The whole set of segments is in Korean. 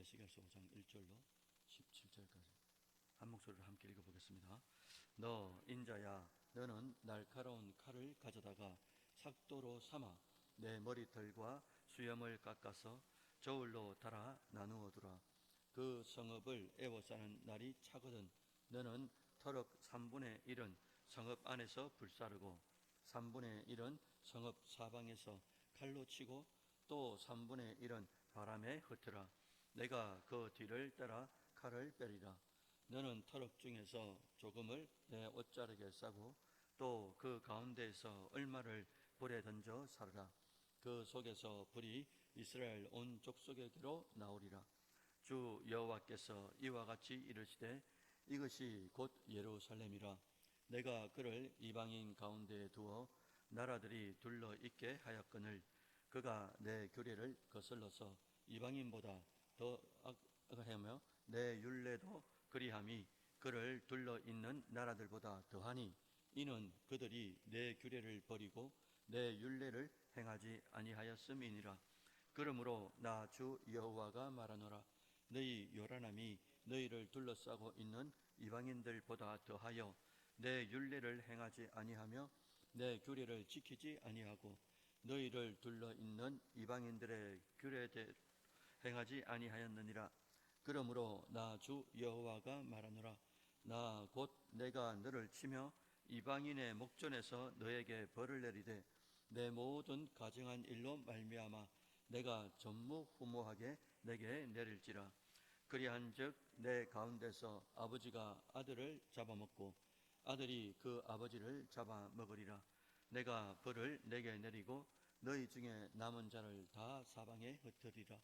에스겔서 5장 1절로 17절까지 한 목소리로 함께 읽어보겠습니다. 너 인자야, 너는 날카로운 칼을 가져다가 삭도로 삼아 내 머리털과 수염을 깎아서 저울로 달아 나누어 두라. 그 성읍을 애워싸는 날이 차거든 너는 터럭 3분의 1은 성읍 안에서 불사르고 3분의 1은 성읍 사방에서 칼로 치고 또 3분의 1은 바람에 흩으라. 내가 그 뒤를 따라 칼을 빼리라. 너는 터럭 중에서 조금을 내 옷자락에 싸고 또 그 가운데에서 얼마를 불에 던져 사르라. 그 속에서 불이 이스라엘 온 족속에게로 나오리라. 주 여호와께서 이와 같이 이르시되 이것이 곧 예루살렘이라. 내가 그를 이방인 가운데에 두어 나라들이 둘러 있게 하였거늘 그가 내 규례를 거슬러서 이방인보다 더 악하며 내 율례도 그리함이 그를 둘러 있는 나라들보다 더하니 이는 그들이 내 규례를 버리고 내 율례를 행하지 아니하였음이니라. 그러므로 나 주 여호와가 말하노라. 너희 요란함이 너희를 둘러싸고 있는 이방인들보다 더하여 내 율례를 행하지 아니하며 내 규례를 지키지 아니하고 너희를 둘러 있는 이방인들의 규례대로 행하지 아니하였느니라. 그러므로 나 주 여호와가 말하노라. 나 곧 내가 너를 치며 이방인의 목전에서 너에게 벌을 내리되 내 모든 가증한 일로 말미암아 내가 전무후무하게 내게 내릴지라. 그리한즉 내 가운데서 아버지가 아들을 잡아먹고 아들이 그 아버지를 잡아먹으리라. 내가 벌을 내게 내리고 너희 중에 남은 자를 다 사방에 흩으리라.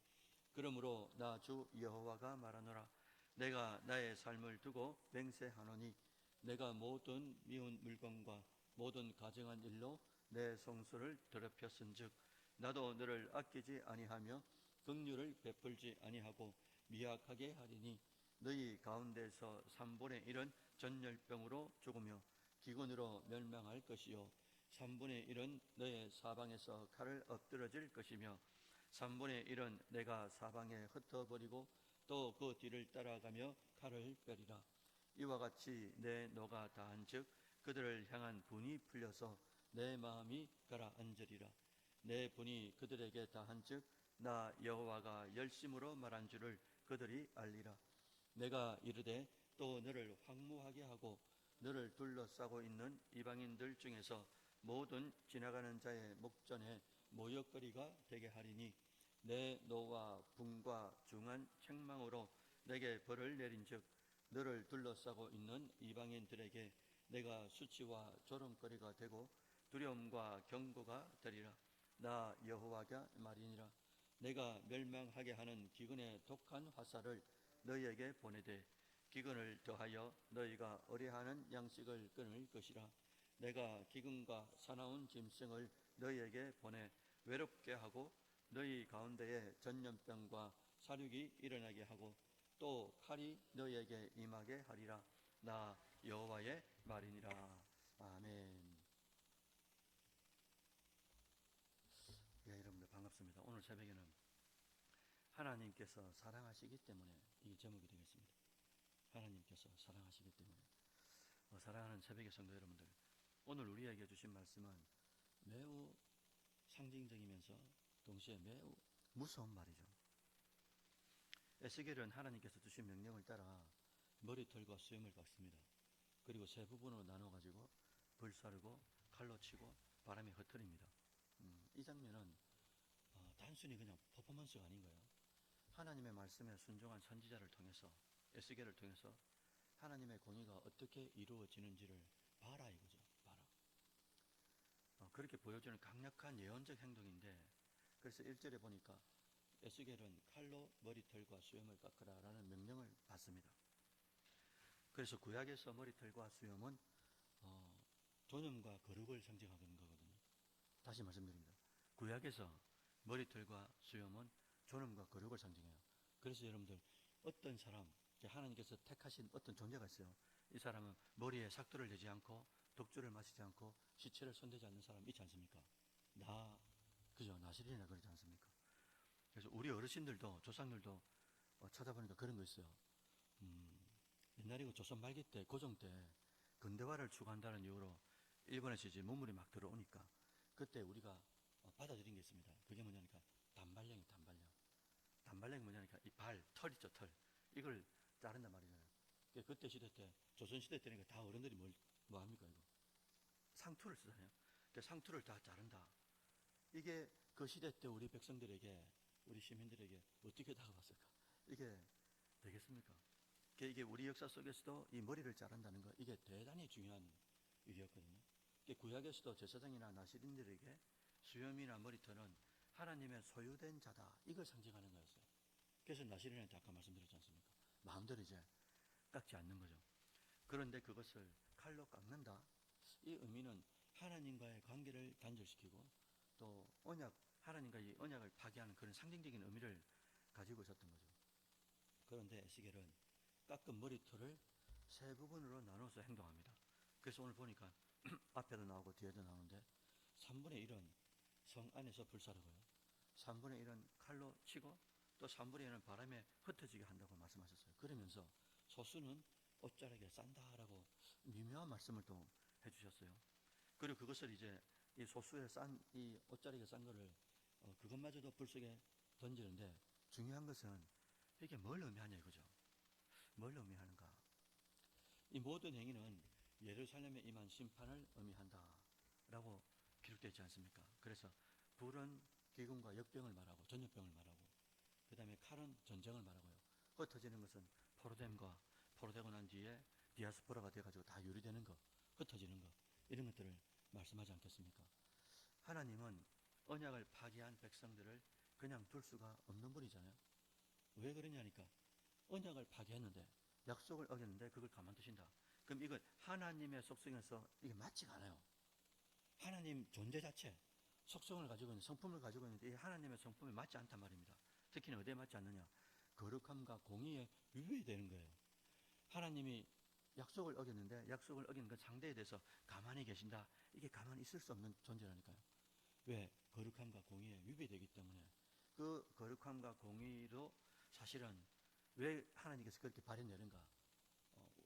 그러므로 나 주 여호와가 말하노라. 내가 나의 삶을 두고 맹세하노니 내가 모든 미운 물건과 모든 가증한 일로 내 성소를 더럽혔은즉 나도 너를 아끼지 아니하며 긍휼을 베풀지 아니하고 미약하게 하리니 너희 가운데서 3분의 1은 전열병으로 죽으며 기근으로 멸망할 것이요 3분의 1은 너의 사방에서 칼을 엎드러질 것이며 3분의 1은 내가 사방에 흩어버리고 또 그 뒤를 따라가며 칼을 빼리라. 이와 같이 내 노가 다한즉 그들을 향한 분이 풀려서 내 마음이 가라앉으리라. 내 분이 그들에게 다한즉 나 여호와가 열심으로 말한 줄을 그들이 알리라. 내가 이르되 또 너를 황무하게 하고 너를 둘러싸고 있는 이방인들 중에서 모든 지나가는 자의 목전에 모욕거리가 되게 하리니 내 노와 분과 중한 책망으로 내게 벌을 내린즉 너를 둘러싸고 있는 이방인들에게 내가 수치와 조롱거리가 되고 두려움과 경고가 되리라. 나 여호와가 말이니라. 내가 멸망하게 하는 기근의 독한 화살을 너희에게 보내되 기근을 더하여 너희가 의뢰하는 양식을 끊을 것이라. 내가 기근과 사나운 짐승을 너희에게 보내 외롭게 하고 너희 가운데에 전염병과 사륙이 일어나게 하고 또 칼이 너희에게 임하게 하리라. 나 여호와의 말이니라. 아멘. 예, 여러분들 반갑습니다. 오늘 새벽에는 하나님께서 사랑하시기 때문에 이 제목이 되겠습니다. 하나님께서 사랑하시기 때문에 사랑하는 새벽의 성도 여러분들, 오늘 우리에게 주신 말씀은 매우 상징적이면서 동시에 매우 무서운 말이죠. 에스겔은 하나님께서 주신 명령을 따라 머리털과 수염을 깎습니다. 그리고 세 부분으로 나눠가지고 불사르고 칼로 치고 바람에 흩트립니다. 이 장면은 단순히 그냥 퍼포먼스가 아닌 거예요. 하나님의 말씀에 순종한 선지자를 통해서, 에스겔을 통해서 하나님의 공의가 어떻게 이루어지는지를 봐라 이거죠. 봐라. 그렇게 보여주는 강력한 예언적 행동인데, 그래서 1절에 보니까 에스겔은 칼로 머리털과 수염을 깎으라 라는 명령을 받습니다. 그래서 구약에서 머리털과 수염은 존엄과 거룩을 상징하는 거거든요. 다시 말씀드립니다. 구약에서 머리털과 수염은 존엄과 거룩을 상징해요. 그래서 여러분들, 어떤 사람, 하나님께서 택하신 어떤 존재가 있어요. 이 사람은 머리에 삭도를 내지 않고 독주를 마시지 않고 시체를 손대지 않는 사람 있지 않습니까? 그죠? 나실이나 그러지 않습니까? 그래서 우리 어르신들도, 조상들도 찾아보니까 그런 거 있어요. 옛날이고 조선 말기 때, 고종 때 근대화를 추구한다는 이유로 일본에서 이제 문물이 막 들어오니까 그때 우리가 받아들인 게 있습니다. 그게 뭐냐니까 단발령이 단발령. 단발령이 뭐냐니까 이 털 있죠, 털. 이걸 자른단 말이잖아요. 그때 시대 때, 조선 시대 때니까 다 어른들이 뭐 합니까, 이거? 상투를 쓰잖아요. 상투를 다 자른다. 이게 그 시대 때 우리 백성들에게, 우리 시민들에게 어떻게 다가왔을까? 이게 되겠습니까? 이게 우리 역사 속에서도 이 머리를 자른다는 거, 이게 대단히 중요한 일이었거든요. 구약에서도 제사장이나 나시린들에게 수염이나 머리털은 하나님의 소유된 자다, 이걸 상징하는 거였어요. 그래서 나시린한테 아까 말씀드렸지 않습니까? 마음대로 이제 깎지 않는 거죠. 그런데 그것을 칼로 깎는다, 이 의미는 하나님과의 관계를 단절시키고 또 하나님과 이 언약을 파괴하는 그런 상징적인 의미를 가지고 있었던 거죠. 그런데 에스겔은 깎은 머리털을 세 부분으로 나눠서 행동합니다. 그래서 오늘 보니까 앞에도 나오고 뒤에도 나오는데 3분의 1은 성 안에서 불사르고요, 3분의 1은 칼로 치고 또 3분의 1은 바람에 흩어지게 한다고 말씀하셨어요. 그러면서 소수는 옷자락에 싼다라고 미묘한 말씀을 또 해주셨어요. 그리고 그것을 이제 이 소수에 이 옷자락에 싼 거를 그것마저도 불 속에 던지는데, 중요한 것은 이게 뭘 의미하냐 이거죠. 뭘 의미하는가? 이 모든 행위는 예루살렘에 임한 심판을 의미한다라고 기록되어 있지 않습니까? 그래서 불은 기근과 역병을 말하고 전염병을 말하고, 그 다음에 칼은 전쟁을 말하고요, 흩어지는 것은 포로되고 난 뒤에 디아스포라가 돼가지고 다 유리되는 거, 흩어지는 거, 이런 것들을 말씀하지 않겠습니까? 하나님은 언약을 파기한 백성들을 그냥 둘 수가 없는 분이잖아요. 왜 그러냐니까 언약을 파기했는데, 약속을 어겼는데 그걸 가만두신다. 그럼 이건 하나님의 속성에서 이게 맞지가 않아요. 하나님 존재 자체, 속성을 가지고 있는, 성품을 가지고 있는데 이 하나님의 성품이 맞지 않단 말입니다. 특히는 어디에 맞지 않느냐? 거룩함과 공의에 위배되는 거예요. 하나님이 약속을 어겼는데 약속을 어긴 그 상대에 대해서 가만히 계신다, 이게 가만히 있을 수 없는 존재라니까요. 왜? 거룩함과 공의에 위배되기 때문에. 그 거룩함과 공의도 사실은 왜 하나님께서 그렇게 발현되는가?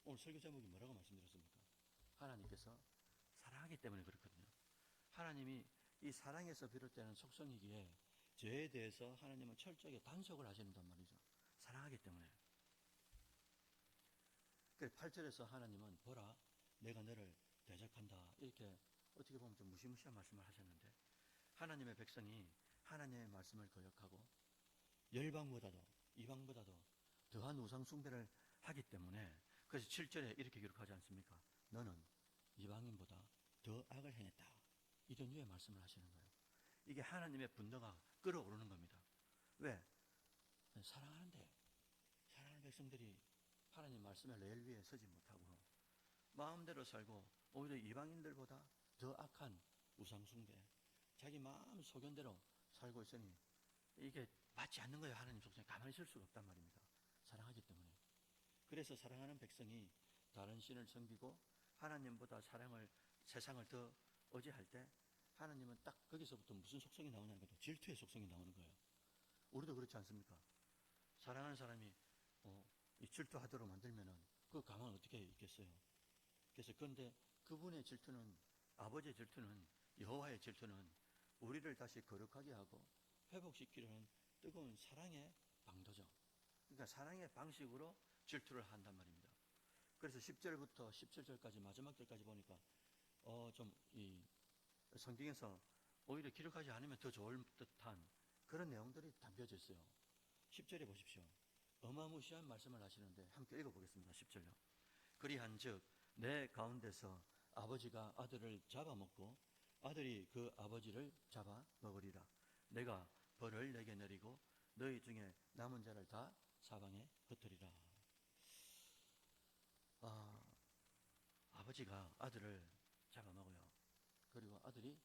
오늘 설교 제목이 뭐라고 말씀드렸습니까? 하나님께서 사랑하기 때문에 그렇거든요. 하나님이 이 사랑에서 비롯되는 속성이기에 죄에 대해서 하나님은 철저하게 단속을 하시는단 말이죠. 사랑하기 때문에. 8절에서 하나님은 보라, 내가 너를 대적한다, 이렇게 어떻게 보면 좀 무시무시한 말씀을 하셨는데, 하나님의 백성이 하나님의 말씀을 거역하고 열방보다도, 이방보다도 더한 우상 숭배를 하기 때문에, 그래서 7절에 이렇게 기록하지 않습니까? 너는 이방인보다 더 악을 행했다, 이런 류의 말씀을 하시는 거예요. 이게 하나님의 분노가 끓어오르는 겁니다. 왜? 사랑하는 백성들이 하나님 말씀의 레일 위에 서지 못하고 마음대로 살고 오히려 이방인들보다 더 악한 우상숭배, 자기 마음 소견대로 살고 있으니 이게 맞지 않는 거예요. 하나님 속성에 가만히 있을 수가 없단 말입니다. 사랑하기 때문에. 그래서 사랑하는 백성이 다른 신을 섬기고 하나님보다 세상을 더 의지할 때, 하나님은 딱 거기서부터 무슨 속성이 나오냐는 것도 질투의 속성이 나오는 거예요. 우리도 그렇지 않습니까? 사랑하는 사람이 이 질투하도록 만들면은 그 가만 어떻게 있겠어요? 그래서 그런데 그분의 질투는, 아버지의 질투는, 여호와의 질투는 우리를 다시 거룩하게 하고 회복시키려는 뜨거운 사랑의 방도죠. 그러니까 사랑의 방식으로 질투를 한단 말입니다. 그래서 10절부터 17절까지 마지막 절까지 보니까 좀 이 성경에서 오히려 기록하지 않으면 더 좋을 듯한 그런 내용들이 담겨져 있어요. 10절에 보십시오. 어마무시한 말씀을 하시는데 함께 읽어보겠습니다. 10절요. 그리한즉 내 가운데서 아버지가 아들을 잡아먹고 아들이 그 아버지를 잡아먹으리라. 내가 벌을 내게 내리고 너희 중에 남은 자를 다 사방에 흩으리라. 아버지가 아들을 잡아먹어요. 그리고 아들이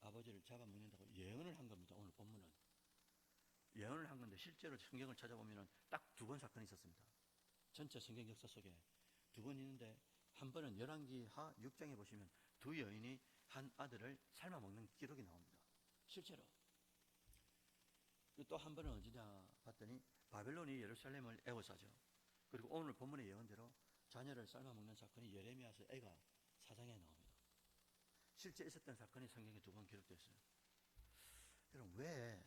아버지를 잡아먹는다고 예언을 한 겁니다. 오늘 본문은 예언을 한 건데, 실제로 성경을 찾아보면 딱 두 번 사건이 있었습니다. 전체 성경 역사 속에 두 번 있는데, 한 번은 열왕기하 6장에 보시면 두 여인이 한 아들을 삶아먹는 기록이 나옵니다. 실제로. 또 또 한 번은 언제냐 봤더니 바벨론이 예루살렘을 에워싸죠. 그리고 오늘 본문의 예언대로 자녀를 삶아먹는 사건이 예레미야서 애가 4장에 나옵니다. 실제 있었던 사건이 성경에 2번 기록되어 있어요. 여러분 왜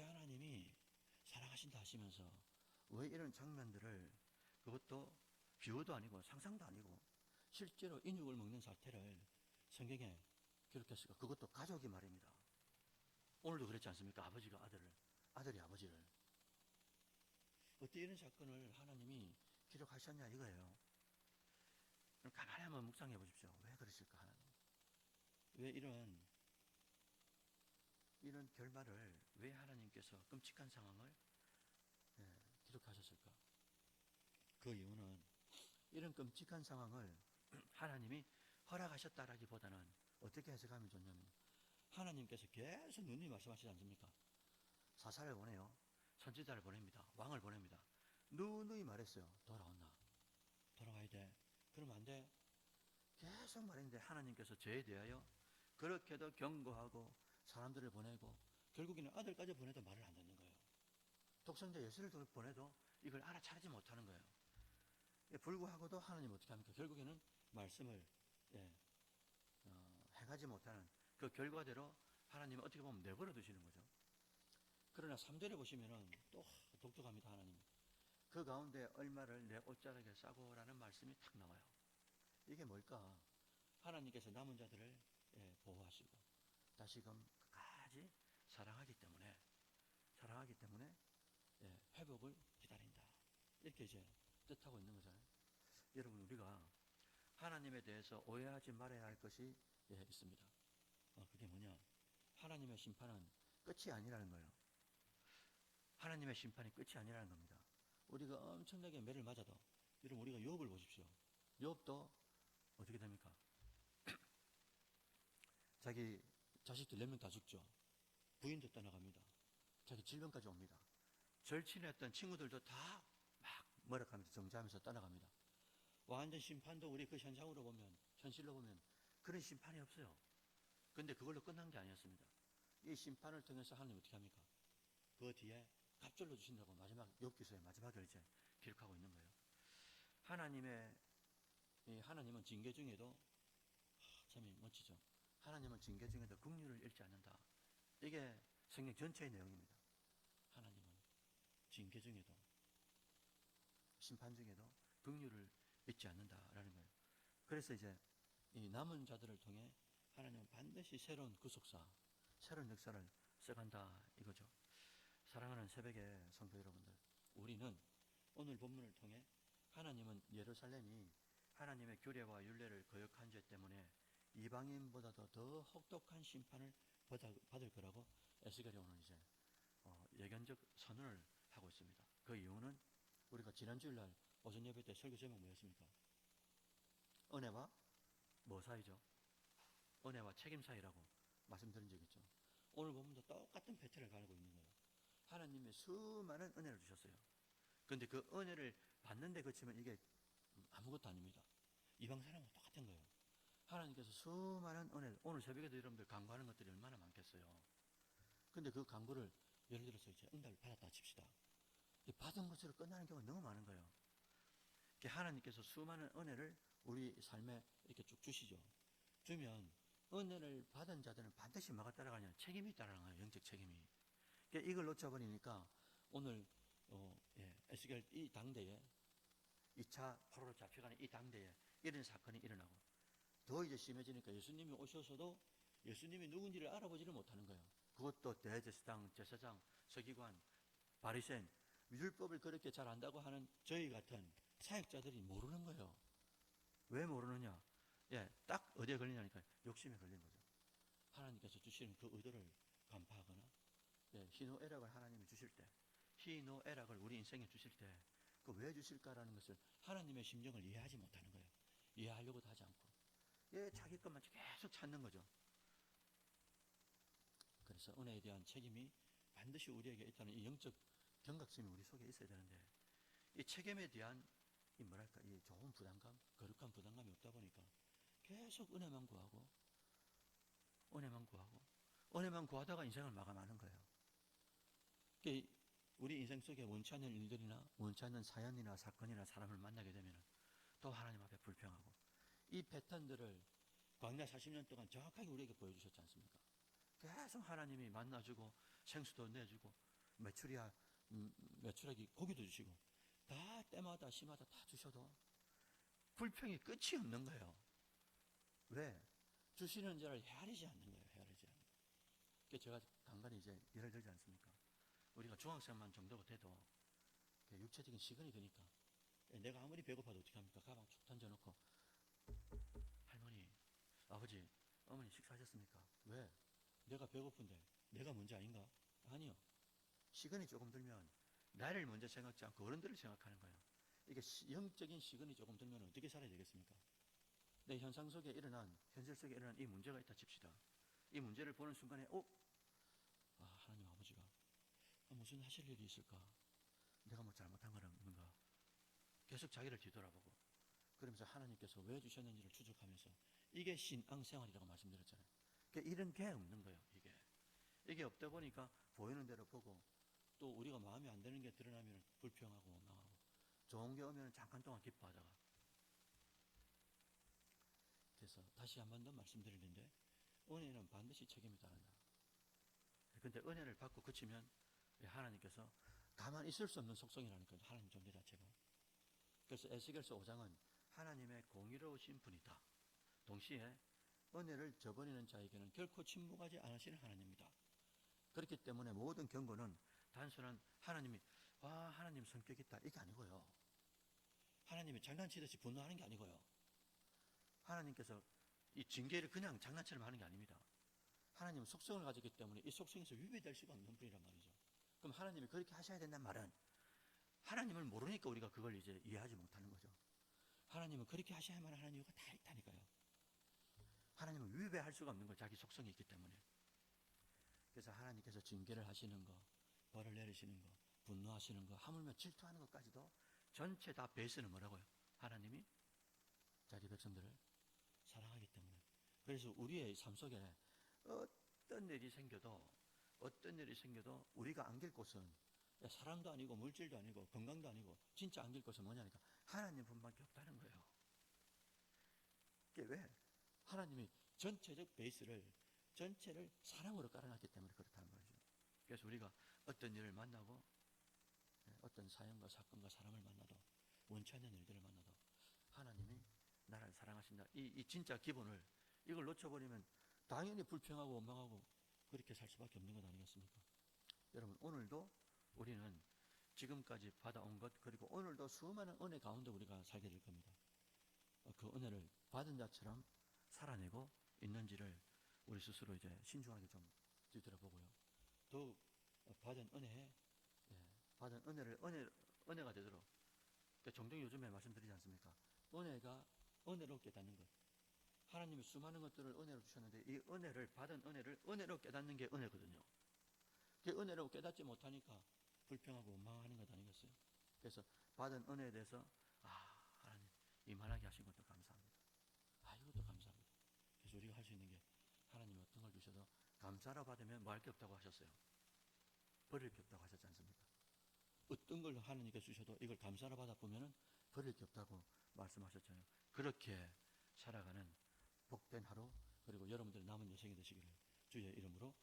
하나님이 사랑하신다 하시면서 왜 이런 장면들을, 그것도 비유도 아니고 상상도 아니고 실제로 인육을 먹는 사태를 성경에 기록했을까? 그것도 가족이 말입니다. 오늘도 그렇지 않습니까? 아버지가 아들을, 아들이 아버지를. 어떻게 이런 사건을 하나님이 기록하셨냐 이거예요. 가만히 한번 묵상해 보십시오. 왜 그러실까 하나님? 왜 이런 결말을 왜 하나님께서 끔찍한 상황을 기록하셨을까? 그 이유는 이런 끔찍한 상황을 하나님이 허락하셨다라기보다는 어떻게 해석하면 좋냐면, 하나님께서 계속 누누이 말씀하시지 않습니까? 사사를 보내요. 선지자를 보냅니다. 왕을 보냅니다. 누누이 말했어요. 돌아온나? 돌아와야 돼. 그러면 안 돼. 계속 말했는데 하나님께서 저에 대하여 그렇게도 경고하고 사람들을 보내고 결국에는 아들까지 보내도 말을 안 듣는 거예요. 독생자 예수를 보내도 이걸 알아차리지 못하는 거예요. 불구하고도 하나님 어떻게 합니까? 결국에는 말씀을 행하지 못하는 그 결과대로 하나님은 어떻게 보면 내버려 두시는 거죠. 그러나 3절에 보시면은 또 독특합니다. 하나님 그 가운데 얼마를 내 옷자락에 싸고라는 말씀이 탁 나와요. 이게 뭘까? 하나님께서 남은 자들을 보호하시고 다시금 끝까지 사랑하기 때문에 회복을 기다린다. 이렇게 이제 뜻하고 있는 거잖아요. 여러분, 우리가 하나님에 대해서 오해하지 말아야 할 것이 있습니다. 그게 뭐냐? 하나님의 심판은 끝이 아니라는 거예요. 하나님의 심판이 끝이 아니라는 겁니다. 우리가 엄청나게 매를 맞아도, 여러분 우리가 욥을 보십시오. 욥도 어떻게 됩니까? 자기 자식들 4명 다 죽죠. 부인도 떠나갑니다. 자기 질병까지 옵니다. 절친했던 친구들도 다 막 멀어가면서 정지하면서 떠나갑니다. 완전 심판도 우리 그 현상으로 보면, 현실로 보면 그런 심판이 없어요. 근데 그걸로 끝난 게 아니었습니다. 이 심판을 통해서 하나님 어떻게 합니까? 그 뒤에 갑절로 주신다고 마지막 욥기서의 마지막을 이제 기록하고 있는 거예요. 하나님은 징계 중에도 참 멋지죠. 하나님은 징계 중에도 긍휼을 잃지 않는다. 이게 성경 전체의 내용입니다. 하나님은 징계 중에도, 심판 중에도 긍휼을 잊지 않는다라는 거예요. 그래서 이제 이 남은 자들을 통해 하나님은 반드시 새로운 구속사, 새로운 역사를 써간다 이거죠. 사랑하는 새벽의 성도 여러분들, 우리는 오늘 본문을 통해 하나님은 예루살렘이 하나님의 규례와 율례를 거역한 죄 때문에 이방인보다도 더 혹독한 심판을 받을 거라고 에스겔이 오늘 이제 예견적 선언을 하고 있습니다. 그 이유는 우리가 지난 주일날 오전 예배 때 설교 제목 뭐였습니까? 은혜와 뭐 사이죠? 은혜와 책임 사이라고 말씀드린 적 있죠. 오늘 보면도 똑같은 패턴을 가지고 있는 거예요. 하나님의 수많은 은혜를 주셨어요. 그런데 그 은혜를 받는데 그치면 이게 아무것도 아닙니다. 이방 사람과 똑같은 거예요. 하나님께서 수많은 은혜, 오늘 새벽에도 여러분들 간구하는 것들이 얼마나 많겠어요. 근데 그 간구를 예를 들어서 이제 응답을 받았다 칩시다. 받은 것으로 끝나는 경우가 너무 많은 거예요. 하나님께서 수많은 은혜를 우리 삶에 이렇게 쭉 주시죠. 주면 은혜를 받은 자들은 반드시 뭐가 따라가냐? 책임이 따라가요. 영적 책임이. 이걸 놓쳐버리니까 오늘 에스겔 이 당대에 2차 포로로 잡혀가는 이 당대에 이런 사건이 일어나고 더 이제 심해지니까 예수님이 오셔서도 예수님이 누군지를 알아보지를 못하는 거예요. 그것도 대제사장, 제사장, 서기관, 바리새인, 율법을 그렇게 잘 안다고 하는 저희 같은 사역자들이 모르는 거예요. 왜 모르느냐? 딱 어디에 걸리냐니까 욕심에 걸린 거죠. 하나님께서 주시는 그 의도를 간파하거나 희노애락을 하나님이 주실 때, 희노애락을 우리 인생에 주실 때 그 왜 주실까라는 것을 하나님의 심정을 이해하지 못하는 거예요. 이해하려고도 하지 않고 자기 것만 계속 찾는 거죠. 그래서 은혜에 대한 책임이 반드시 우리에게 있다는 이 영적 경각심이 우리 속에 있어야 되는데, 이 책임에 대한 이 좋은 부담감, 거룩한 부담감이 없다 보니까 계속 은혜만 구하다가 인생을 마감하는 거예요. 우리 인생 속에 원치 않는 일들이나 원치 않는 사연이나 사건이나 사람을 만나게 되면 또 하나님 앞에 불평하고, 이 패턴들을 광야 40년 동안 정확하게 우리에게 보여주셨지 않습니까? 계속 하나님이 만나주고 생수도 내주고 메추라기 고기도 주시고 다 때마다 시마다 다 주셔도 불평이 끝이 없는 거예요. 왜? 주시는 자를 헤아리지 않는 거예요. 헤아리지 않는 거예요. 그래서 제가 간간히 이제 예를 들지 않습니까? 우리가 중학생만 정도가 돼도 육체적인 시간이 되니까 내가 아무리 배고파도 어떻게 합니까? 가방 축 던져놓고 할머니, 아버지, 어머니 식사하셨습니까? 왜? 내가 배고픈데 내가 문제 아닌가? 아니요. 시간이 조금 들면 나를 먼저 생각지 않고 어른들을 생각하는 거예요. 이게 영적인 시간이 조금 들면 어떻게 살아야 되겠습니까? 내 현실 속에 일어난 이 문제가 있다 칩시다. 이 문제를 보는 순간에 하나님 아버지가 무슨 하실 일이 있을까? 내가 뭐 잘못한 건 없는가? 계속 자기를 뒤돌아보고 그러면서 하나님께서 왜 주셨는지를 추적하면서, 이게 신앙생활이라고 말씀드렸잖아요. 그러니까 이런 게 없는 거예요. 이게 없다 보니까 보이는 대로 보고, 또 우리가 마음에 안 드는 게 드러나면 불평하고 원망하고, 좋은 게 오면 잠깐 동안 기뻐하다가. 그래서 다시 한 번 더 말씀드리는데, 은혜는 반드시 책임이 다른다. 근데 은혜를 받고 그치면 하나님께서 가만히 있을 수 없는 속성이라니까요. 하나님 존재 자체가. 그래서 에스겔서 5장은 하나님의 공의로우신 분이다. 동시에 은혜를 저버리는 자에게는 결코 침묵하지 않으시는 하나님입니다. 그렇기 때문에 모든 경고는 단순한 하나님 성격 있다 이게 아니고요. 하나님이 장난치듯이 분노하는 게 아니고요. 하나님께서 이 징계를 그냥 장난처럼 하는 게 아닙니다. 하나님은 속성을 가지기 때문에 이 속성에서 위배될 수가 없는 분이란 말이죠. 그럼 하나님이 그렇게 하셔야 된다는 말은 하나님을 모르니까 우리가 그걸 이제 이해하지 못하는 거죠. 하나님은 그렇게 하셔야만 하는 이유가 다 있다니까요. 하나님은 위배할 수가 없는 거예요. 자기 속성이 있기 때문에. 그래서 하나님께서 징계를 하시는 거, 벌을 내리시는 거, 분노하시는 거, 하물며 질투하는 것까지도 전체 다 베이스는 뭐라고요? 하나님이 자기 백성들을 사랑하기 때문에. 그래서 우리의 삶 속에 어떤 일이 생겨도 우리가 안길 곳은 사람도 아니고 물질도 아니고 건강도 아니고 진짜 안길 곳은 뭐냐니까 하나님 분밖에 없다는 거예요. 그게 왜? 하나님이 전체적 베이스를 전체를 사랑으로 깔아놨기 때문에 그렇다는 말이죠. 그래서 우리가 어떤 일을 만나고 어떤 사연과 사건과 사람을 만나도 원치 않는 일들을 만나도 하나님이 나를 사랑하신다. 이 진짜 기본을 이걸 놓쳐버리면 당연히 불평하고 원망하고 그렇게 살 수밖에 없는 것 아니겠습니까? 여러분, 오늘도 우리는 지금까지 받아온 것, 그리고 오늘도 수많은 은혜 가운데 우리가 살게 될 겁니다. 그 은혜를 받은 자처럼 살아내고 있는지를 우리 스스로 이제 신중하게 좀 뒤돌아보고요. 더욱 받은 은혜가 되도록, 그러니까 종종 요즘에 말씀드리지 않습니까? 은혜로 깨닫는 것. 하나님이 수많은 것들을 은혜로 주셨는데 이 받은 은혜를 은혜로 깨닫는 게 은혜거든요. 그 은혜로 깨닫지 못하니까 불평하고 원망하는 것 아니겠어요? 그래서 받은 은혜에 대해서 하나님 이만하게 하신 것도 감사합니다. 이것도 감사합니다. 그래서 우리가 할 수 있는 게, 하나님이 어떤 걸 주셔도 감사로 받으면 뭐 할 게 없다고 하셨어요. 버릴 게 없다고 하셨지 않습니까? 어떤 걸 하나님께 주셔도 이걸 감사로 받아보면 버릴 게 없다고 말씀하셨잖아요. 그렇게 살아가는 복된 하루, 그리고 여러분들 남은 여생이 되시기를 주의 이름으로